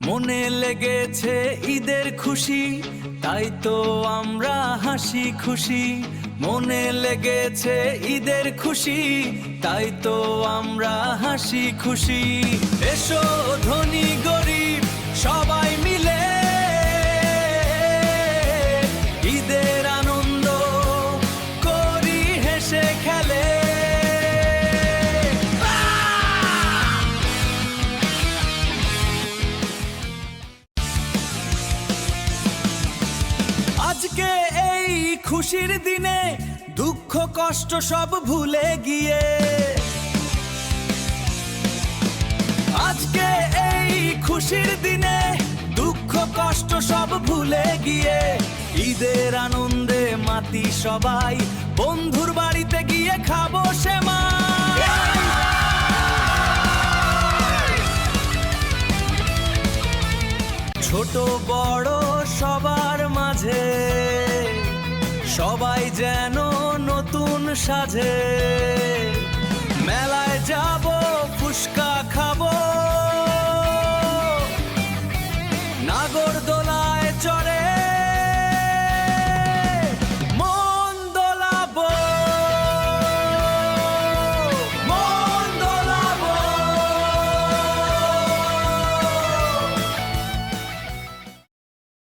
মনে লেগেছে ঈদের খুশি, তাই তো আমরা হাসি খুশি। মনে লেগেছে ঈদের খুশি, তাই তো আমরা হাসি খুশি। এসো ধনী গরিব সবাই মিলে ঈদের আনন্দ করি হেসে খেলে। আজকে এই খুশির দিনে দুঃখ কষ্ট সব ভুলে গিয়ে, আজকে এই খুশির দিনে দুঃখ কষ্ট সব ভুলে গিয়ে ঈদের আনন্দে মাতি সবাই, বন্ধুর বাড়িতে গিয়ে খাবো সেমাই। ছোট বড় সবার মাঝে সবাই যেন নতুন সাজে। মেলায় যাব ফুচকা খাবো, নাগরদোলা